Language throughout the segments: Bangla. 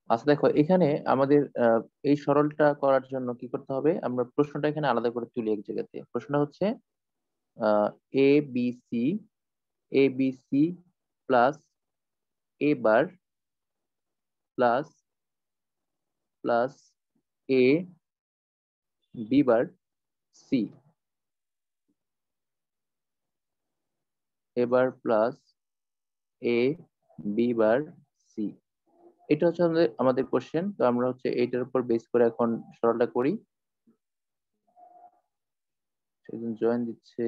আচ্ছা দেখো, এখানে আমাদের এই সরলটা করার জন্য কি করতে হবে, আমরা প্রশ্নটা এখানে আলাদা করে তুলি এক জায়গাতে। প্রশ্নটা হচ্ছে আহ A B C, A B C plus A bar plus plus A B bar C, A bar plus A B bar C. এটা হচ্ছে আমাদের আমাদের কোশ্চেন। তো আমরা হচ্ছে এইটার উপর বেস করে এখন সরলটা করি। সেদিন জয়েন দিচ্ছে।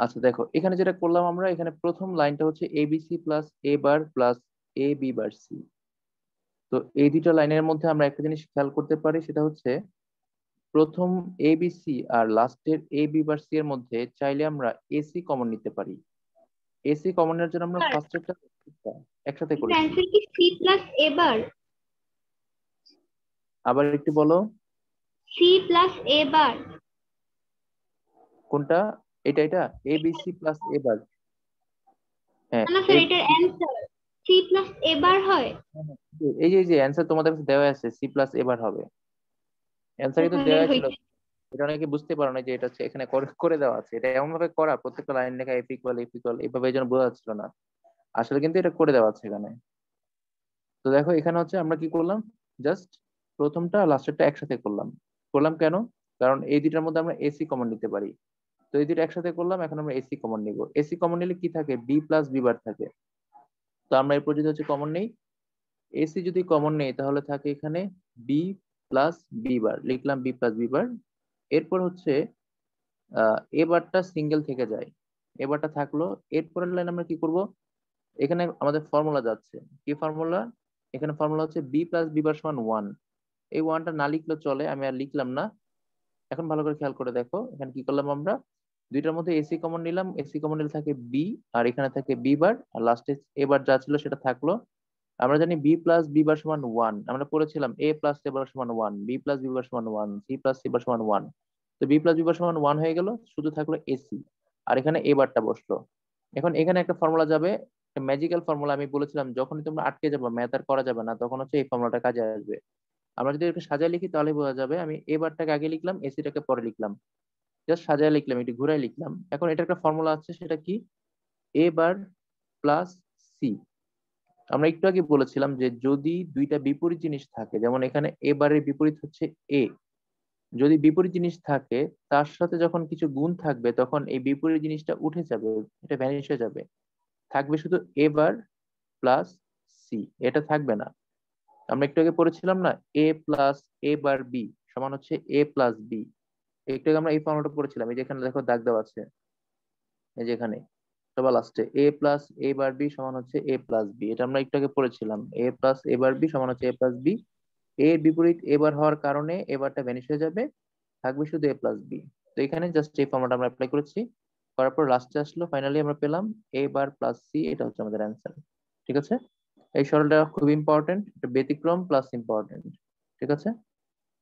আচ্ছা দেখো, এখানে যেটা করলাম আমরা, এখানে প্রথম লাইনটা হচ্ছে ABC plus A bar plus A B bar C. তো এই দুইটা লাইনের মধ্যে আমরা একটা জিনিস খেয়াল করতে পারি, সেটা হচ্ছে প্রথম এবিসি আর লাস্টের এ বি বার সি এর মধ্যে চাইলে আমরা এসি কমন নিতে পারি। এসি কমন নেওয়ার জন্য আমরা স্যার, ফার্স্ট একসাথে এটার করেছি। অ্যান্সার কি সি প্লাস এবার? আবার একটু বলো। সি প্লাস এবার। কোনটা? এটা এবিসি প্লাস এ বার। হ্যাঁ না স্যার, এটার অ্যান্সার সি প্লাস এবার হয়। এই যে অ্যান্সার তোমাদের কাছে দেওয়া আছে, সি প্লাস এবার হবে। অ্যান্সারই তো তাহলে দেওয়া ছিল। হয়েছে। এটা অনেকে বুঝতে পারো না যে এটা হচ্ছে এখানে করে করে দেওয়া আছে। এটা এমন ভাবে করা, প্রত্যেকটা লাইন লেখা এফ ইকুয়াল এফ ইকুয়াল এইভাবে, এই জন্য বোঝা যাচ্ছিল না। আসলে কিন্তু এটা করে দেওয়া আছে এখানে। তো দেখো, এখানে হচ্ছে আমরা কি করলাম, জাস্ট প্রথমটা লাস্টেরটা একসাথে করলাম। করলাম কেন? কারণ এই দুইটার মধ্যে আমরা এসি কমন নিতে পারি। তো এই দুইটা একসাথে করলাম, এখন আমরা এসি কমন নিব। এসি কমন নিলে কি থাকে, বি প্লাস বি বার থাকে। তো আমরা এরপর যদি হচ্ছে কমন নেই, এসি যদি কমন নেই তাহলে থাকে এখানে বি প্লাস বি বার, লিখলাম বি প্লাস বি বার। এরপর হচ্ছে এবারটা সিঙ্গেল থেকে যায়, এবারটা থাকলো। এরপরের লাইন আমরা কি করব, এখানে আমাদের ফর্মুলা যাচ্ছে। কি ফর্মুলা? এখানে ফর্মুলা হচ্ছে বি প্লাস বি বার সমান ওয়ান। এই ওয়ানটা না লিখলেও চলে, আমি আর লিখলাম না। এখন ভালো করে খেয়াল করে দেখো, এখানে কি করলাম আমরা, দুইটার মধ্যে এসি কমন নিলাম। এসি কমন নিলে থাকে বি, আর এখানে থাকে বি বার, আর লাস্টে এবার যা ছিল সেটা থাকলো। আমরা জানি বি প্লাস বি বার সমান ওয়ান, আমরা পড়েছিলাম এ প্লাস এ বার সমান one, B plus B bar সমান one, C plus C bar সমান ওয়ান। তো বি প্লাস বি বার সমান ওয়ান হয়ে গেল, শুধু থাকলো এসি। আর এখানে এ বারটা বসলো। এখন এখানে একটা ফর্মুলা যাবে, একটা ম্যাজিক্যাল ফর্মুলা। আমি বলেছিলাম যখনই তোমরা আটকে যাবে, ম্যাথ আর করা যাবে না, তখন হচ্ছে এই ফর্মুলাটা কাজে আসবে। আমরা যদি এটাকে সাজায় লিখি তাহলে বোঝা যাবে। আমি এ বারটাকে আগে লিখলাম, এসিটাকে পরে লিখলাম, জাস্ট সাজায় লিখলাম, একটু ঘুরাই লিখলাম। এখন এটা একটা ফর্মুলা আছে, সেটা কি, এ বার প্লাস সি। আমরা একটু আগে বলেছিলাম যে যদি দুইটা বিপরীত জিনিস থাকে, যেমন এখানে এ বারের বিপরীত হচ্ছে এ, যদি বিপরীত জিনিস থাকে তার সাথে যখন কিছু গুণ থাকবে তখন এই বিপরীত জিনিসটা উঠে যাবে, এটা ভ্যানিশ হয়ে যাবে। থাকবে শুধু এ বার প্লাস সি, এটা থাকবে না। আমরা একটু আগে পড়েছিলাম না, এ প্লাস এ বার বি সমান হচ্ছে এ প্লাস বি। একটু আগে আমরা এই ফর্মুলাটা পড়েছিলাম, এই যে এখানে দেখো দাগ দেওয়া আছে, এই যে এখানে সবার লাস্টে এ প্লাস এ বার বি সমান হচ্ছে এ প্লাস বি। এটা আমরা একটু আগে পড়েছিলাম, এ প্লাস এ বার বি সমান হচ্ছে এ প্লাস বি। এর বিপরীত এবার হওয়ার কারণে এবারটা ভ্যানিশ হয়ে যাবে, থাকবে শুধু এ প্লাস বি। তো এখানে জাস্ট এই ফর্মুলাটা আমরা অ্যাপ্লাই করেছি, করার পর লাস্টে আসলো, ফাইনালি আমরা পেলাম এ বার প্লাস সি। এটা হচ্ছে আমাদের অ্যান্সার। ঠিক আছে? এই সরলটা খুব ইম্পর্টেন্ট, এটা ব্যতিক্রম প্লাস ইম্পর্টেন্ট। ঠিক আছে?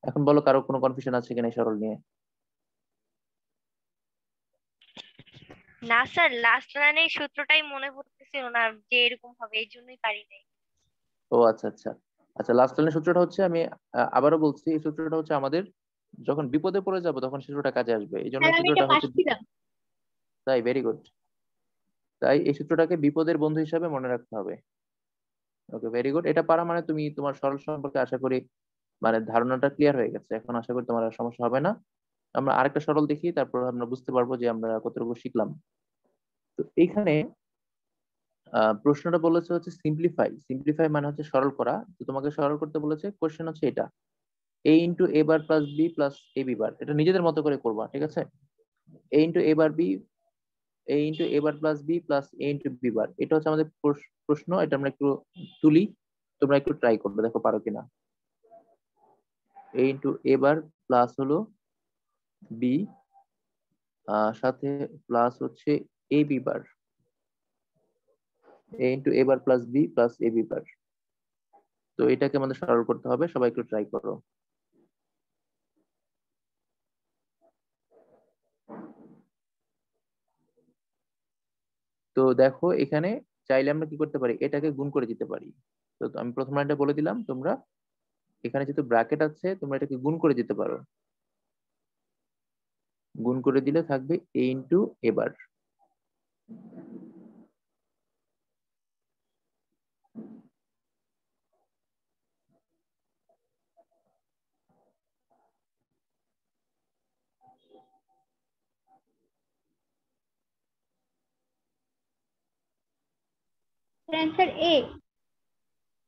এখন বলো, কারো কোনো কনফিউশন আছে কিনা এই সরল নিয়ে? না স্যার, লাস্ট লাইনে সূত্রটাই মনে পড়তেছিল না যে এরকম হবে, এই জন্যই পারি নাই। ও আচ্ছা আচ্ছা। আচ্ছা, লাস্ট লাইনের সূত্রটা হচ্ছে, আমি আবারও বলছি, এই সূত্রটা হচ্ছে আমাদের যখন বিপদে পড়ে যাব তখন সূত্রটা কাজে আসবে, এই জন্য স্যার, এই আমি এটা সূত্রটা হচ্ছে। পাচ্ছিলাম। তাই, ভেরি গুড। তাই এই সূত্রটাকে বিপদের বন্ধু হিসাবে মনে রাখতে হবে। ওকে, ভেরি গুড। এটা পারা মানে তুমি তোমার সরল সম্পর্কে আশা করি মানে ধারণাটা ক্লিয়ার হয়ে গেছে। এখন আশা করি তোমার আর সমস্যা হবে না। আমরা আরেকটা সরল দেখি, তারপর আমরা বুঝতে পারবো যে আমরা কতটুকু শিখলাম। তো এইখানে প্রশ্নটা বলেছে হচ্ছে সিম্পলিফাই। সিম্পলিফাই মানে হচ্ছে সরল করা। তো তোমাকে সরল করতে বলেছে, কোশ্চেন হচ্ছে এটা, এ into A bar plus B plus A B বার। এটা নিজেদের মতো করে করবা, ঠিক আছে? এ into A bar B, A into A bar plus B plus A into B বার, এটা হচ্ছে আমাদের প্রশ্ন। এটা আমরা একটু তুলি, তোমরা একটু ট্রাই করবে, দেখো পারো কিনা। এ ইন্টু এ বার প্লাস হলো বি, সাথে প্লাস হচ্ছে A B bar. A into A bar plus B plus A B বার। তো এটাকে আমাদের সরল করতে হবে, সবাই একটু ট্রাই করো। তো দেখো এখানে চাইলে আমরা কি করতে পারি, এটাকে গুণ করে দিতে পারি। তো আমি প্রথম লাইনটা বলে দিলাম, তোমরা এখানে যেহেতু ব্র্যাকেট আছে তোমরা এটাকে গুণ করে দিতে পারো। গুণ করে দিলে থাকবে এ ইন্টু এ বার। অ্যান্সার এ।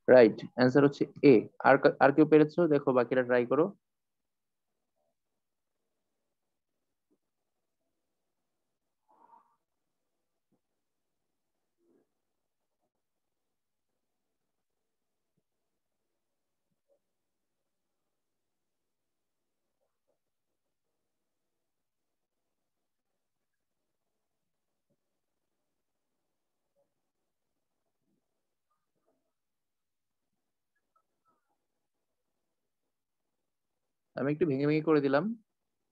রাইট, অ্যান্সার হচ্ছে এ। আর কেউ পেরেছো? দেখো বাকিরা ট্রাই করো। আমি একটু ভেঙে ভেঙে করে দিলাম,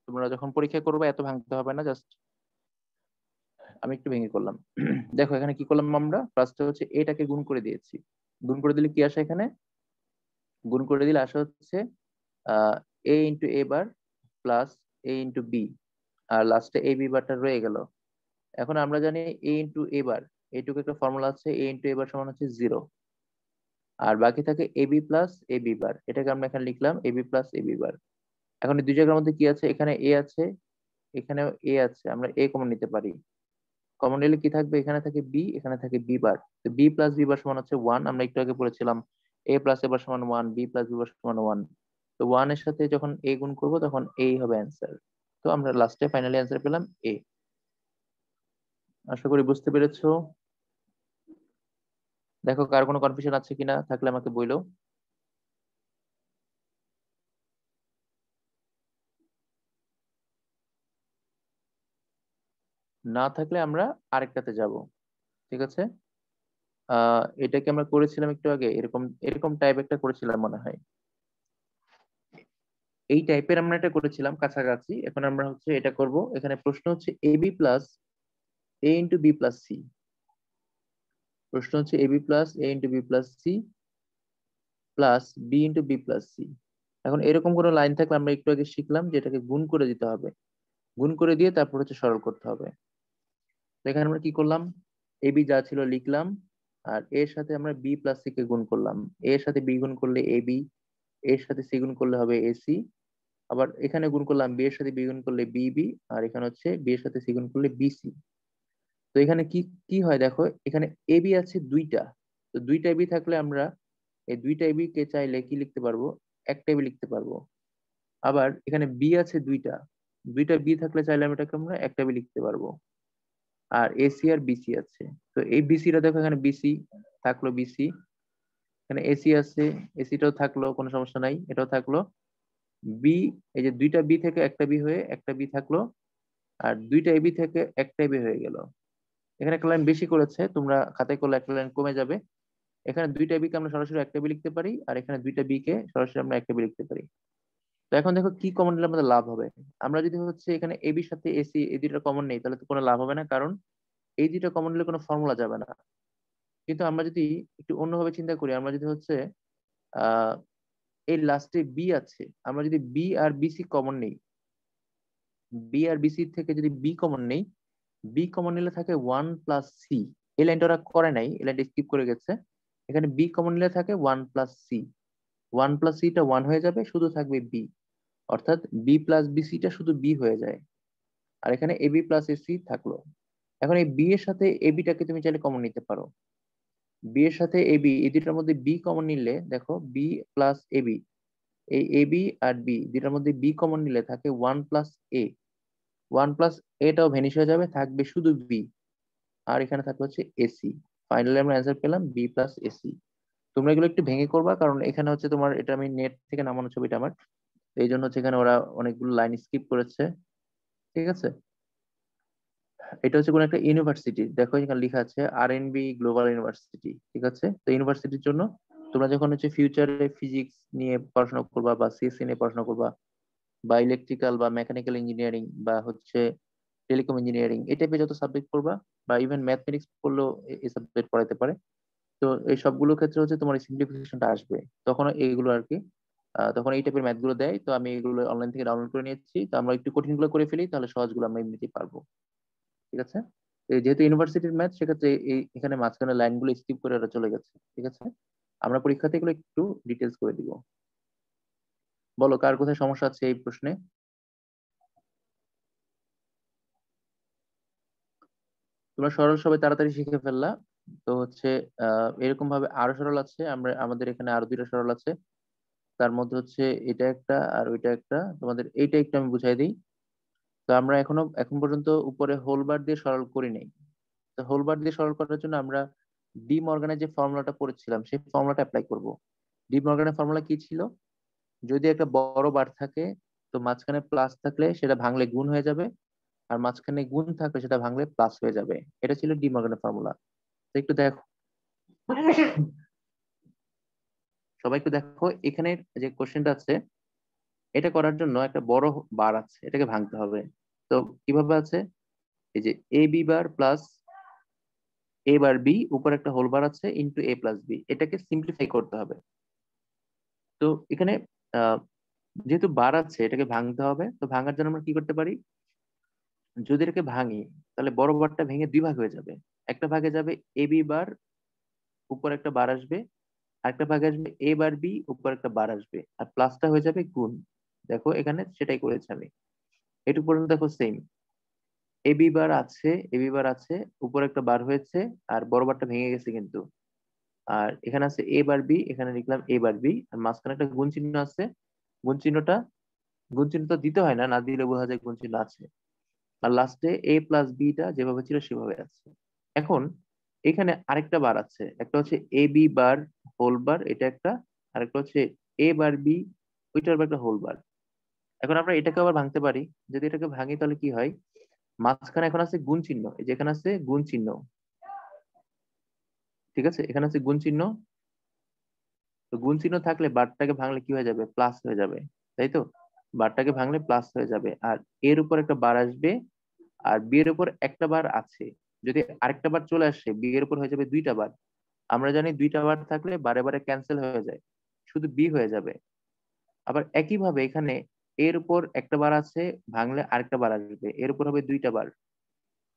তোমরা যখন পরীক্ষা করবে এত ভাঙতে হবে না, জাস্ট আমি একটু ভেঙে করলাম। দেখো এখানে কি করলাম, আমরা ফার্স্টে হচ্ছে এটাকে গুণ করে দিয়েছি। গুণ করে দিলে কি আসে এখানে, গুণ করে দিলে আসে হচ্ছে এ into A bar plus A into B, আর লাস্টে এ বি বারটা রয়ে গেল। এখন আমরা জানি এ ইন্টু এ বার, এইটুকু একটা ফর্মুলা আছে, এ ইন্টু এ বার সমান হচ্ছে 0। আর বাকি থাকে এ বি প্লাস এ বি বার, এটাকে আমরা এখানে লিখলাম এ বি প্লাস এ বি বার। এখন এই দুই জায়গার মধ্যে কি আছে, এখানে এ আছে, এখানেও এ আছে, আমরা এ কমন নিতে পারি। কমন নিলে কি থাকবে, এখানে থাকে বি, এখানে থাকে বি বার। তো বি প্লাস বি বার সমান হচ্ছে 1, আমরা একটু আগে পড়েছিলাম এ প্লাস এ বার সমান 1, বি প্লাস বি বার সমান 1। তো 1 এর সাথে যখন এ গুণ করব তখন এই হবে অ্যান্সার। তো আমরা লাস্টে ফাইনালি অ্যান্সার পেলাম এ। আশা করি বুঝতে পেরেছো। দেখো কার কোনো কনফিউশন আছে কিনা, থাকলে আমাকে বইলো। না থাকলে আমরা আরেকটাতে যাব। ঠিক আছে, এটাকে আমরা করেছিলাম একটু আগে, এরকম এরকম টাইপ একটা করেছিলাম মনে হয়। এই টাইপের আমরা এটা করেছিলাম কাছাকাছি। এখন আমরা হচ্ছে এটা করব। এখানে প্রশ্ন হচ্ছে A B plus A into B plus C. প্রশ্ন হচ্ছে A B plus A into B plus C plus B into B plus C. এখন এরকম কোনো লাইন থাকলে আমরা একটু আগে শিখলাম যে এটাকে গুণ করে দিতে হবে, গুণ করে দিয়ে তারপর হচ্ছে সরল করতে হবে। তো এখানে আমরা কি করলাম, এ বি যা ছিল লিখলাম, আর এর সাথে আমরা বি প্লাস সি কে গুণ করলাম। এর সাথে বি গুণ করলে এ বি, এর সাথে সি গুণ করলে হবে এসি। আবার এখানে গুণ করলাম বি এর সাথে বি গুণ করলে বিবি, আর এখানে হচ্ছে বি এর সাথে সি গুণ করলে বিসি। তো এখানে কি কি হয় দেখো, এখানে এবি আছে দুইটা। তো দুইটা এবি থাকলে আমরা এই দুইটা এবি কে চাইলে কি লিখতে পারবো, একটা এবি লিখতে পারবো। আবার এখানে বি আছে দুইটা, দুইটা বি থাকলে চাইলে আমরা এটাকে আমরা একটা বি লিখতে পারবো। আর এসি আর বিসি আছে। তো এই বিসিটা দেখো, এখানে বিসি থাকলো, বিসি এখানে এসি আছে, এসিটাও থাকলো, কোনো সমস্যা নাই, এটাও থাকলো। বি, এই যে দুইটা বি থেকে একটা বি হয়ে একটা বি থাকলো, আর দুইটা এবি থেকে একটা এবি হয়ে গেল। এখানে একটা লাইন বেশি করেছে, তোমরা খাতায় করলে একটা লাইন কমে যাবে। এখানে দুইটা বি কে আমরা সরাসরি একটা বি লিখতে পারি, আর এখানে দুইটা বি কে সরাসরি আমরা একটা বি লিখতে পারি। তো এখন দেখো কি কমন নিলে আমাদের লাভ হবে। আমরা যদি হচ্ছে এখানে এবির সাথে এসি এই দুইটা কমন নেই, তাহলে তো কোনো লাভ হবে না, কারণ এই দুইটা কমন নিলে কোনো ফর্মুলা যাবে না। কিন্তু আমরা যদি একটু অন্যভাবে চিন্তা করি, আমরা যদি হচ্ছে আহ এই লাস্টে বি আছে, আমরা যদি বি আর বিসি কমন নেই, বি আর বিসি থেকে যদি বি কমন নেই, বি কমন নিলে থাকে 1 প্লাস সি। এই লাইনটা ওরা করে নাই, এই লাইনটা স্কিপ করে গেছে। এখানে বি কমন নিলে থাকে 1 প্লাস সি, 1 প্লাস সিটা 1 হয়ে যাবে, শুধু থাকবে বি। অর্থাৎ বি প্লাস বিসিটা শুধু বি হয়ে যায়। আর এখানে এবি প্লাস এসি থাকলো। এখন এই বি এর সাথে এবিটাকে তুমি চাইলে কমন নিতে পারো। বি এর সাথে এবি, এই দুটার মধ্যে বি কমন নিলে দেখো বি প্লাস এবি, এই এবি আর বি দুটার মধ্যে বি কমন নিলে থাকে 1 প্লাস এ। 1 প্লাস এটাও ভ্যানিশ হয়ে যাবে, থাকবে শুধু বি। আর এখানে থাকবে হচ্ছে এসি। ফাইনালি আমরা অ্যান্সার পেলাম বি প্লাস এসি। তোমরা এগুলো একটু ভেঙে করবা, কারণ এখানে হচ্ছে তোমার, এটা আমি নেট থেকে নামানো ছবিটা আমার, তো এই জন্য হচ্ছে এখানে ওরা অনেকগুলো লাইন স্কিপ করেছে। ঠিক আছে, এটা হচ্ছে কোন একটা ইউনিভার্সিটি, দেখো এখানে লেখা আছে আরএনবি গ্লোবাল ইউনিভার্সিটি, ঠিক আছে? তো ইউনিভার্সিটির জন্য তোমরা যখন হচ্ছে ফিউচারে ফিজিক্স নিয়ে পড়াশোনা করবা বা সিএসসি নিয়ে পড়াশোনা করবা বা ইলেকট্রিক্যাল বা মেকানিক্যাল ইঞ্জিনিয়ারিং বা হচ্ছে টেলিকম ইঞ্জিনিয়ারিং, এই টাইপের যত সাবজেক্ট পড়বা বা ইভেন ম্যাথমেটিক্স পড়লেও এই সাবজেক্ট পড়াইতে পারে। তো এই সবগুলো ক্ষেত্রে হচ্ছে তোমার সিম্পলিফিকেশনটা আসবে, তখন এইগুলো আর কি তখন এই টাইপের ম্যাথ গুলো দেয়। তো আমি এগুলো অনলাইন থেকে ডাউনলোড করে নিয়েছি, তো আমরা একটু কঠিন গুলো করে ফেলি, তাহলে সহজগুলো আমরা এমনিতেই পারবো, ঠিক আছে? এই যেহেতু ইউনিভার্সিটির ম্যাথ, সেক্ষেত্রে এই এখানে মাঝখানে লাইনগুলো স্কিপ করে ওরা চলে গেছে, ঠিক আছে? আমরা পরীক্ষাতে এগুলো একটু ডিটেলস করে দিব। বলো কার কোথায় সমস্যা আছে এই প্রশ্নে? তোমরা সরল সবাই তাড়াতাড়ি শিখে ফেললা। তো হচ্ছে এরকম ভাবে আরো সরল আছে, আমরা আমাদের এখানে আরো দুইটা সরল আছে। তার মধ্যে হচ্ছে এটা একটা আর ওইটা একটা, তোমাদের এইটা একটু আমি বুঝাই দিই। তো আমরা এখন পর্যন্ত উপরে হোল বার দিয়ে সরল করি নাই। তো হোল বার দিয়ে সরল করার জন্য আমরা ডি মর্গানের যে ফর্মুলাটা পড়েছিলাম সেই ফর্মুলাটা অ্যাপ্লাই করব। ডি মর্গানের ফর্মুলা কি ছিল? যদি একটা বড় বার থাকে, তো মাঝখানে প্লাস থাকলে সেটা ভাঙলে গুণ হয়ে যাবে, আর মাঝখানে গুণ থাকলে সেটা ভাঙলে প্লাস হয়ে যাবে। এটা ছিল ডি মর্গানের ফর্মুলা। তো একটু দেখো, সবাই একটু দেখো এখানে যে কোশ্চেনটা আছে, এটা করার জন্য একটা বড় বার আছে, এটাকে ভাঙতে হবে। তো কিভাবে আছে? এই যে A B bar plus A bar B, উপর একটা হোল বার আছে, ইন্টু এ প্লাস বি, এটাকে সিম্পলিফাই করতে হবে। তো এখানে আহ যেহেতু বার আছে, এটাকে ভাঙতে হবে। তো ভাঙার জন্য আমরা কি করতে পারি? যদি এটাকে ভাঙি, তাহলে বড় বারটা ভেঙে দুই ভাগ হয়ে যাবে। একটা ভাগে যাবে এ বি বার, উপর একটা বার আসবে, আরেকটা ভাগে আসবে এ বার বি, উপর একটা বার আসবে, আর প্লাসটা হয়ে যাবে গুণ। দেখো এখানে সেটাই করেছি আমি। এটুকু পর্যন্ত দেখো সেম। এ বি বার আছে, এ বি বার আছে, উপর একটা বার হয়েছে, আর বড় বারটা ভেঙে গেছে কিন্তু। আর এখানে আছে এ বার বি, এখানে লিখলাম এ বার বি, আর মাঝখানে একটা গুণ চিহ্ন আছে। গুণ চিহ্নটা, গুণ চিহ্ন তো দিতে হয় না, না দিলে বোঝা যায় গুণ চিহ্ন আছে। আর লাস্টে এ প্লাস বিটা যেভাবে ছিল সেভাবে আছে। এখন এখানে আরেকটা বার আছে, একটা হচ্ছে এ বি বার হোল বার, এটা একটা। আরেকটা হচ্ছে এ বার বি, ওইটার আবার একটা হোল বার। এখন আমরা এটাকে আবার ভাঙতে পারি। যদি এটাকে ভাঙি তাহলে কি হয়? মাঝখানে এখন আছে গুণ চিহ্ন, এই যে এখানে আছে গুণ চিহ্ন, ঠিক আছে? এখানে আছে গুণ চিহ্ন। তো গুণ চিহ্ন থাকলে বারটাকে ভাঙলে কি হয়ে যাবে? প্লাস হয়ে যাবে, তাই তো? বারটাকে ভাঙলে প্লাস হয়ে যাবে, আর এর উপর একটা বার আসবে, আর বি এর উপর একটা বার আছে। যদি আরেকটা বার চলে আসে, বি এর উপর হয়ে যাবে দুইটা বার। আমরা জানি দুইটা বার থাকলে বারে বারে ক্যান্সেল হয়ে যায়, শুধু বি হয়ে যাবে। আবার একইভাবে এখানে এর উপর একটা বার আছে, ভাঙলে আরেকটা বার আসবে, এর উপর হবে দুইটা বার,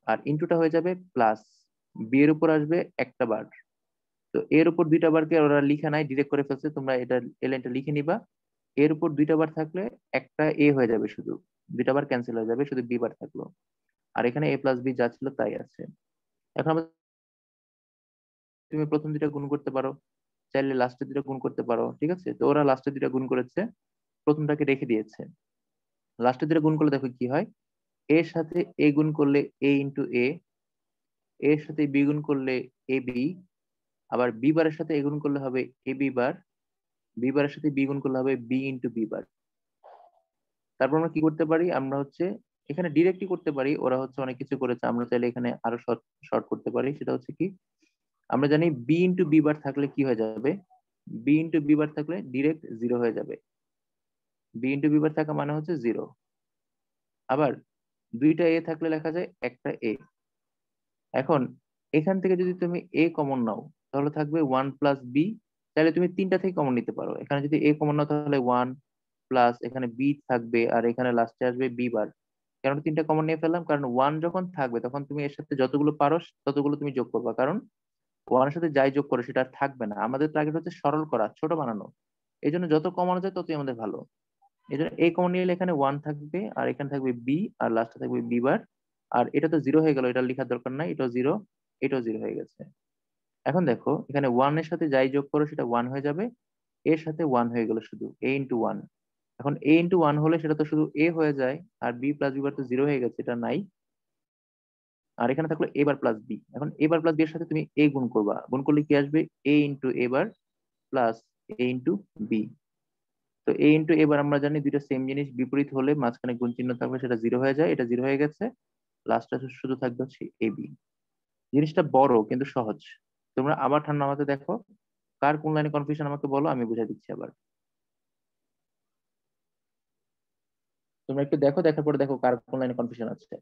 আর ইন্টুটা হয়ে যাবে প্লাস। বি এর উপর আসবে একটা বার। তো এর উপর দুইটা বারকে ওরা লিখে নাই, ডিরেক্ট করে ফেলছে, তোমরা এটা এই লাইনটা লিখে নিবা। এর উপর দুইটা বার থাকলে একটা এ হয়ে যাবে, শুধু দুইটা বার ক্যান্সেল হয়ে যাবে, শুধু বি বার থাকলো। আর এখানে এ প্লাস বি যা ছিল তাই আছে। এখন আমরা, তুমি প্রথম দুইটা গুণ করতে পারো, চাইলে লাস্টের দুইটা গুণ করতে পারো, ঠিক আছে? তো ওরা লাস্টের দুইটা গুণ করেছে, প্রথমটাকে রেখে দিয়েছে। লাস্টের দুইটা গুণ করলে দেখো কি হয়। এর সাথে এ গুণ করলে এ ইন্টু এ, এর সাথে বি গুণ করলে এ বি, আবার বি বারের সাথে এ গুণ করলে হবে এ বি বার, বি বারের সাথে বি গুণ করলে হবে বি ইন্টু বি বার। তারপর আমরা কি করতে পারি? আমরা হচ্ছে এখানে ডিরেক্টলি করতে পারি, ওরা হচ্ছে অনেক কিছু করেছে, আমরা চাইলে এখানে আরো শর্ট শর্ট করতে পারি। সেটা হচ্ছে কি, আমরা জানি বি ইন্টু বি বার থাকলে কি হয়ে যাবে? বি ইন্টু বি বার থাকলে ডিরেক্ট জিরো হয়ে যাবে। বি ইন্টু বি বার থাকা মানে হচ্ছে জিরো। আবার দুইটা এ থাকলে লেখা যায় একটা এ। এখন এখান থেকে যদি তুমি এ কমন নাও, তাহলে থাকবে ওয়ান প্লাস বি। তাহলে তুমি তিনটা থেকে কমন নিতে পারো। এখানে যদি এ কমন নাও, তাহলে ওয়ান প্লাস এখানে বি থাকবে, আর এখানে লাস্টে আসবে বি বার। কেন তিনটা কমন নিয়ে ফেললাম? কারণ ওয়ান যখন থাকবে তখন তুমি এর সাথে যতগুলো পারো ততগুলো তুমি যোগ করবা, কারণ ওয়ানের সাথে যাই যোগ করো সেটা আর থাকবে না। আমাদের টার্গেট হচ্ছে সরল করা, ছোট বানানো। এই জন্য যত কমানো যায় ততই আমাদের ভালো। এই জন্য এই কমন নিয়ে এখানে ওয়ান থাকবে, আর এখানে থাকবে বি, আর লাস্টে থাকবে বি বার। আর এটা তো জিরো হয়ে গেল, এটা লেখার দরকার নাই, এটাও জিরো, এটাও জিরো হয়ে গেছে। এখন দেখো এখানে ওয়ান এর সাথে যাই যোগ করো সেটা ওয়ান হয়ে যাবে, এর সাথে ওয়ান হয়ে গেল শুধু এ ইন্টু ওয়ান। এখন এ ইন্টু ওয়ান হলে সেটা তো শুধু এ হয়ে যায়, আর বি প্লাস বি বার তো জিরো হয়ে গেছে, এটা নাই। আর এখানে থাকলো এ বার প্লাস বি। এখন এ বার প্লাস বি এর সাথে তুমি এ গুণ করবা, গুণ করলে কি আসবে? এ into A bar plus A into B. তো এ ইন্টু এ বার আমরা জানি দুইটা সেম জিনিস, বিপরীত হলে মাঝখানে গুণ চিহ্ন থাকলে সেটা জিরো হয়ে যায়, এটা জিরো হয়ে গেছে। লাস্টে শুধু থাকবে হচ্ছে এবি। জিনিসটা বড় কিন্তু সহজ। তোমরা আবার ঠান্ডা মাথায় দেখো, কার কোন লাইনে কনফিউশন আমাকে বলো, আমি বুঝাই দিচ্ছি আবার। তোমরা একটু দেখো, দেখার পরে দেখো কার কোন লাইনে কনফিউশন আছে।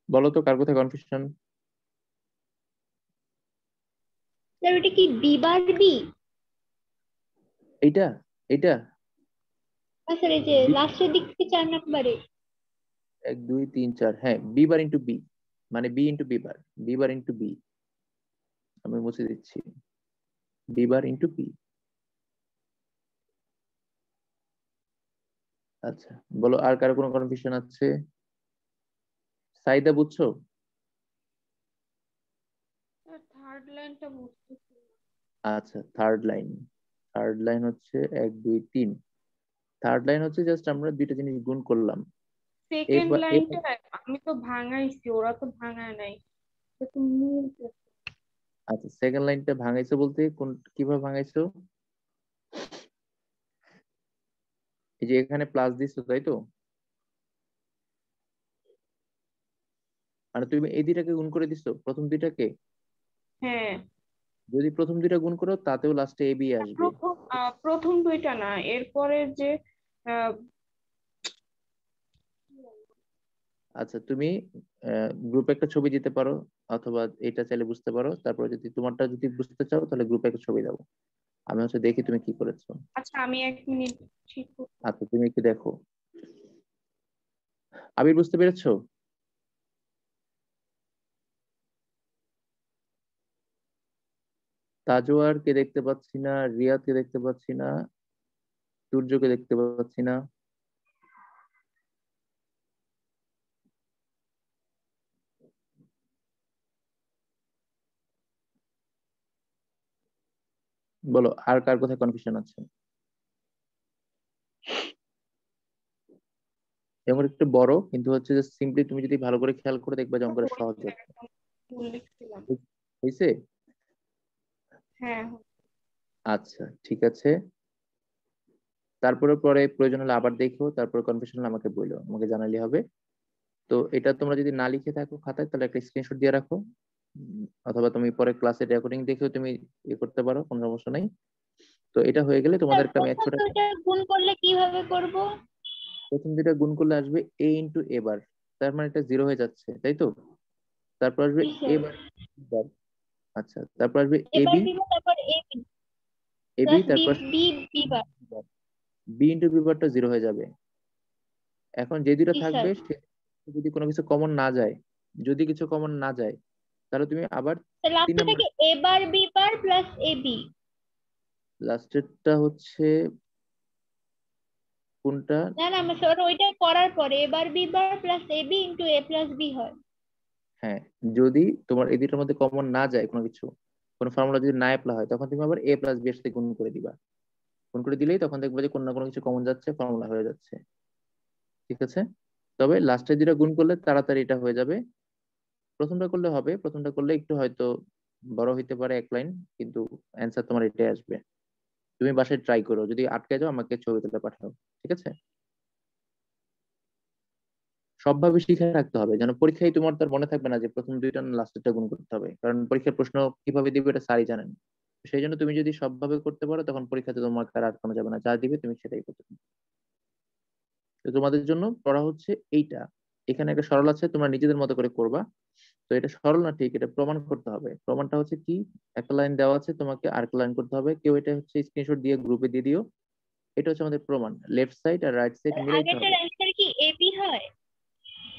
বলো তো কার কোথায় কনফিউশন। স্যার ওটা কি বি বার বি? এইটা এইটা স্যার এই যে বি- লাস্টের দিক থেকে 4 নাম্বারে। 1 2 3 4, হ্যাঁ, বি বার ইন্টু বি, মানে B into B bar, B bar into B. আমি মুছে দিচ্ছি, বি বার ইন্টু বি। আচ্ছা, বলো আর কারো কোনো কনফিউশন আছে? সাইদা বুঝছো? থার্ড লাইনটা বুঝতেছি না। আচ্ছা, থার্ড লাইন। থার্ড লাইন হচ্ছে 1 2 3। থার্ড লাইন হচ্ছে জাস্ট আমরা দুইটা জিনিস গুণ করলাম। সেকেন্ড এবার লাইনটা আমি তো ভাঙাইছি, ওরা তো ভাঙায় নাই। এটা তো মিলতেছে। আচ্ছা, সেকেন্ড লাইনটা ভাঙাইছো বলতে কোন, কিভাবে ভাঙাইছো? এই যে এখানে প্লাস দিছো তাই তো, মানে তুমি এই দুইটাকে গুণ করে দিছো, প্রথম দুইটাকে। হ্যাঁ, যদি প্রথম দুইটা গুণ করো তাতেও লাস্টে এবি আসবে। প্রথম দুইটা না, এরপরে যে আহ, আচ্ছা, তুমি গ্রুপে একটা ছবি দিতে পারো, অথবা এটা চাইলে বুঝতে পারো, তারপরে যদি তোমারটা যদি বুঝতে চাও তাহলে গ্রুপে একটা ছবি দাও, আমি হচ্ছে দেখি তুমি কি করেছো। আচ্ছা আমি 1 মিনিট ঠিক করতে। আচ্ছা, তুমি একটু দেখো। আবির বুঝতে পেরেছো? তাজওয়ার কে দেখতে পাচ্ছি না, রিয়াদ কে দেখতে পাচ্ছি না, সূর্যকে দেখতে পাচ্ছি না। বলো আর কার কোথায় কনফিউশন আছে। যেমন একটু বড় কিন্তু হচ্ছে যে সিম্পলি তুমি যদি ভালো করে খেয়াল করে দেখবে যে অঙ্কটা সহজ হয়েছে, হচ্ছে। একদম ভুল লিখছিলাম। হয়েছে? হ্যাঁ, আচ্ছা, ঠিক আছে। তারপরে পরে প্রয়োজন হলে আবার দেখো, তারপর কনফিউশন হলে আমাকে বলো, আমাকে জানালে হবে। তো এটা তোমরা যদি না লিখে থাকো খাতায় তাহলে একটা স্ক্রিনশট দিয়ে রাখো। অথবা তুমি পরে ক্লাসে রেকর্ডিং দেখেও তুমি ইয়ে করতে পারো, কোনো সমস্যা নাই। তো এটা হয়ে গেলে স্যার তোমাদেরকে আমি প্রথম 100 টাকা। দুইটা গুণ করলে কিভাবে করব? প্রথম যেটা গুণ করলে আসবে এ ইন্টু এ বার, তার মানে এটা জিরো হয়ে যাচ্ছে তাই তো। তারপর আসবে জি এ স্যার। বার বার। আচ্ছা, তারপর আসবে এবার এবি, বি বার, তারপর A B AB plus B তারপর B B bar. B into B বারটা জিরো হয়ে যাবে। এখন যে দুটো জি স্যার। থাকবে সে, যদি কোনো কিছু কমন না যায়, যদি কিছু কমন না যায় তাহলে তুমি আবার তিন লাস্টে নম্বর। থেকে এ বার B bar plus A B. লাস্টেরটা হচ্ছে কোনটা? না না, আমি স্যার ওইটা করার পরে এ বার B bar plus A B into A plus B হয়। হ্যাঁ, যদি তোমার এই দুটোর মধ্যে কমন না যায় কোনো কিছু, কোনো ফর্মুলা যদি না অ্যাপ্লাই হয়, তখন তুমি আবার এ প্লাস বি এর সাথে গুণ করে দিবা। গুণ করে দিলেই তখন দেখবে যে কোনো না কোনো কিছু কমন যাচ্ছে, ফর্মুলা হয়ে যাচ্ছে। ঠিক আছে? তবে লাস্টে যেটা গুণ করলে তাড়াতাড়ি এটা হয়ে যাবে। প্রথমটা করলে হবে, প্রথমটা করলে একটু হয়তো বড় হইতে পারে এক লাইন, কিন্তু অ্যান্সার তোমার এটাই আসবে। তুমি বাসায় ট্রাই করো, যদি আটকে যাও আমাকে ছবি তুলে পাঠাও। ঠিক আছে? সবভাবে শিখে রাখতে হবে, যেন পরীক্ষায় তোমার তার মনে থাকবে না যে প্রথম দুইটা লাস্টেরটা গুণ করতে হবে, কারণ পরীক্ষার প্রশ্ন কিভাবে দিবে এটা স্যারই জানেন। সেই জন্য তুমি যদি সবভাবে করতে পারো তখন পরীক্ষাতে তোমার আর আটকানো যাবে না, যা দিবে তুমি সেটাই করতে পারবে। তো তোমাদের জন্য পড়া হচ্ছে এইটা। এখানে একটা সরল আছে, তোমরা নিজেদের মতো করে করবা। তো এটা সরল না ঠিক, এটা প্রমাণ করতে হবে। প্রমাণটা হচ্ছে কি, একটা লাইন দেওয়া আছে, তোমাকে আরেকটা লাইন করতে হবে। কেউ এটা হচ্ছে স্ক্রিনশট দিয়ে গ্রুপে দিয়ে দিও। এটা হচ্ছে আমাদের প্রমাণ, লেফট সাইড আর রাইট সাইড মিলাইতে আগেরটার হবে। অ্যান্সার কি এ বি হয়?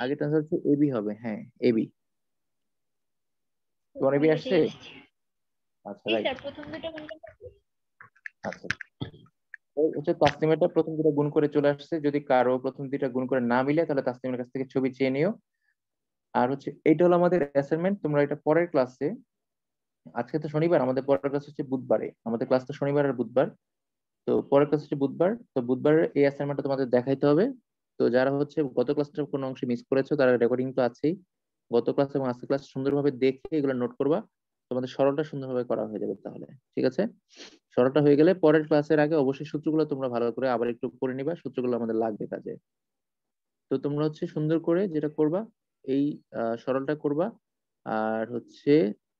আগের আনসার হচ্ছে এবি হবে, হ্যাঁ, এবি। তোমার এবি বুঝে আসছে? এসেছি। আচ্ছা, জি রাইট। স্যার, প্রথম দুটো গুণ করতে। আচ্ছা, ওই হচ্ছে তাসলিমেরটা প্রথম দুটো গুণ করে চলে আসছে। যদি কারো প্রথম দুইটা গুণ করে না মিলে তাহলে তাসলিমের কাছ থেকে ছবি চেয়ে নিও। আর হচ্ছে এইটা হলো আমাদের অ্যাসাইনমেন্ট, তোমরা এটা পরের ক্লাসে, আজকে তো শনিবার, আমাদের পরের ক্লাস হচ্ছে বুধবারে, আমাদের ক্লাস তো শনিবার আর বুধবার। তো পরের ক্লাস হচ্ছে বুধবার। তো বুধবারের এই অ্যাসাইনমেন্টটা তোমাদের দেখাইতে হবে। তো যারা হচ্ছে গত ক্লাসটা কোনো অংশে মিস করেছো তারা রেকর্ডিং তো আছেই, গত ক্লাস এবং আজকের ক্লাস সুন্দরভাবে দেখে এগুলো নোট করবা। তোমাদের সরলটা সুন্দরভাবে করা হয়ে যাবে তাহলে, ঠিক আছে? সরলটা হয়ে গেলে পরের ক্লাসের আগে অবশ্যই সূত্রগুলো তোমরা ভালো করে আবার একটু পড়ে নিবা, সূত্রগুলো আমাদের লাগবে কাজে। তো তোমরা হচ্ছে সুন্দর করে যেটা করবা, এই সরলটা করবা। আর হচ্ছে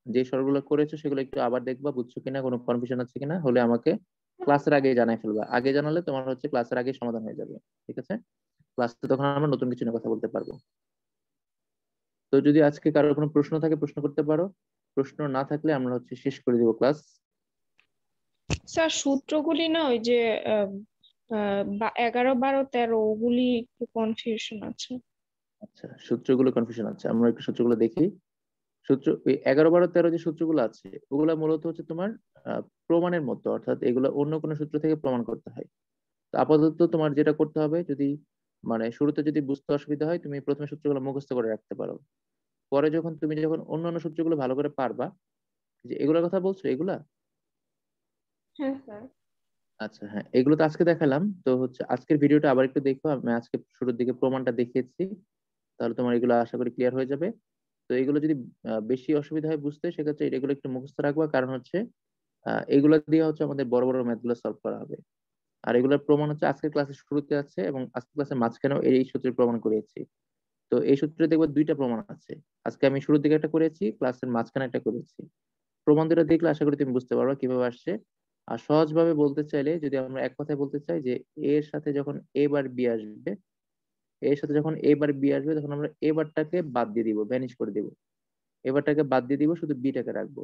যে সরলগুলো করেছো সেগুলো একটু আবার দেখবা, বুঝছো কিনা, কোনো কনফিউশন আছে কিনা, হলে আমাকে ক্লাসের আগে জানাই ফেলবা। আগে জানালে তোমার হচ্ছে ক্লাসের আগে সমাধান হয়ে যাবে, ঠিক আছে? ক্লাসে তখন আমরা নতুন কিছু নিয়ে কথা বলতে পারবো। তো যদি আজকে কারোর কোনো প্রশ্ন থাকে প্রশ্ন করতে পারো, প্রশ্ন না থাকলে আমরা হচ্ছে শেষ করে দিব ক্লাস। স্যার সূত্রগুলি না ওই যে 11, 12, 13 ওগুলি একটু কনফিউশন আছে। আচ্ছা, সূত্রগুলো কনফিউশন আছে, আমরা একটু সূত্রগুলো দেখি। সূত্র ওই 11, 12, 13 যে সূত্রগুলো আছে ওগুলা মূলত হচ্ছে তোমার প্রমাণের মতো, অর্থাৎ এগুলো অন্য কোনো সূত্র থেকে প্রমাণ করতে হয়। তো আপাতত তোমার যেটা করতে হবে, যদি মানে শুরুতে যদি বুঝতে অসুবিধা হয় তুমি প্রথমে সূত্রগুলো মুখস্থ করে রাখতে পারো। পরে যখন অন্যান্য সূত্রগুলো ভালো করে পারবা, যে এগুলোর কথা বলছো এগুলা। হ্যাঁ স্যার। আচ্ছা হ্যাঁ, এগুলো তো আজকে দেখালাম। তো হচ্ছে আজকের ভিডিওটা আবার একটু দেখো, আমি আজকে শুরুর দিকে প্রমাণটা দেখিয়েছি, তাহলে তোমার এগুলো আশা করি ক্লিয়ার হয়ে যাবে। তো এগুলো যদি বেশি অসুবিধা হয় বুঝতে, সেক্ষেত্রে এগুলো একটু মুখস্থ রাখবা, কারণ হচ্ছে এগুলো দিয়ে হচ্ছে আমাদের বড় বড় ম্যাথ গুলো সলভ করা হবে। আর এগুলোর প্রমাণ হচ্ছে আজকের ক্লাসের শুরুতে আছে এবং আজকের ক্লাসের মাঝখানেও এই সূত্রের প্রমাণ করিয়েছি। তো এই সূত্রে দেখবো দুইটা প্রমাণ আছে, আজকে আমি শুরুর দিকে একটা করেছি, ক্লাসের মাঝখানে একটা করেছি। প্রমাণ দুটো দেখলে আশা করি তুমি বুঝতে পারবে কিভাবে আসছে। আর সহজভাবে বলতে চাইলে, যদি আমরা এক কথায় বলতে চাই, যে এর সাথে যখন এ বার বি আসবে, এর সাথে যখন এ বার বি আসবে তখন আমরা এ বারটাকে বাদ দিয়ে দিব, ভ্যানিশ করে দিব। এবারটাকে বাদ দিয়ে দিব, শুধু বিটাকে রাখবো।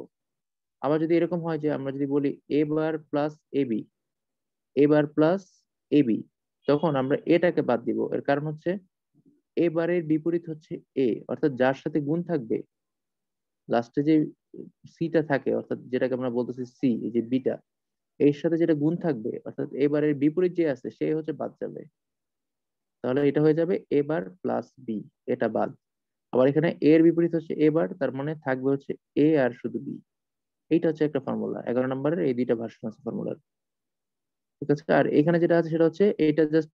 আবার যদি এরকম হয় যে আমরা যদি বলি এ বার plus A B, A bar plus A B, তখন আমরা এটাকে বাদ দিব। এর কারণ হচ্ছে এ বারের বিপরীত হচ্ছে এ, অর্থাৎ যার সাথে গুণ থাকবে লাস্টে যে সিটা থাকে, অর্থাৎ যেটাকে আমরা বলতেছি সি, এই যে বিটা, এর সাথে যেটা গুণ থাকবে অর্থাৎ এবারের বিপরীত যে আছে সে হচ্ছে বাদ যাবে। তাহলে এটা হয়ে যাবে এ বার প্লাস বি, এটা বাদ। আবার এখানে এ এর বিপরীত হচ্ছে এ বার, তার মানে থাকবে হচ্ছে এ আর শুধু বি। এইটা হচ্ছে একটা ফর্মুলা, 11 নম্বরের এই দুইটা ভার্সন আছে ফর্মুলার, ঠিক আছে? আর এখানে যেটা আছে সেটা হচ্ছে এটা জাস্ট,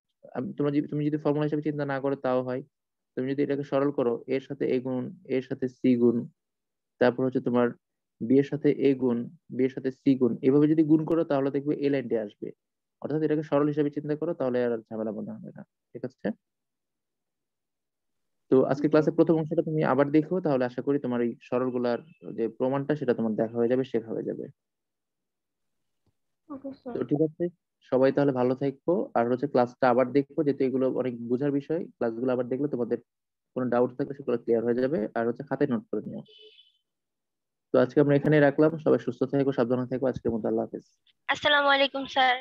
তুমি যদি ফর্মুলা হিসেবে চিন্তা না করো তাও হয়। তুমি যদি এটাকে সরল করো, এর সাথে এ গুণ, এর সাথে সি গুণ, তারপর হচ্ছে তোমার বি এর সাথে এ গুণ, বি এর সাথে সি গুণ, এভাবে যদি গুণ করো তাহলে দেখবে এই লাইনটি আসবে। অর্থাৎ এটাকে সরল হিসেবে চিন্তা করো, তাহলে আর ঝামেলা মনে হবে না, ঠিক আছে? তো আজকে জি। ক্লাসের প্রথম অংশটা তুমি আবার দেখো, তাহলে আশা করি তোমার এই সরল গুলার যে প্রমাণটা সেটা তোমার দেখা হয়ে যাবে, শেখা হয়ে যাবে। ওকে তো স্যার। ঠিক আছে, সবাই তাহলে ভালো থাকবো। আর হচ্ছে ক্লাসটা আবার দেখবো, যেহেতু এগুলো অনেক বোঝার বিষয়, ক্লাসগুলো আবার দেখলে তোমাদের কোনো ডাউট থাকলে সেগুলো ক্লিয়ার হয়ে যাবে। আর হচ্ছে খাতায় নোট করে নিও। তো আজকে আমরা এখানেই রাখলাম, সবাই সুস্থ থেকো, সাবধানে থেকো, আজকের মতো আল্লাহ হাফেজ। আসসালামু আলাইকুম স্যার।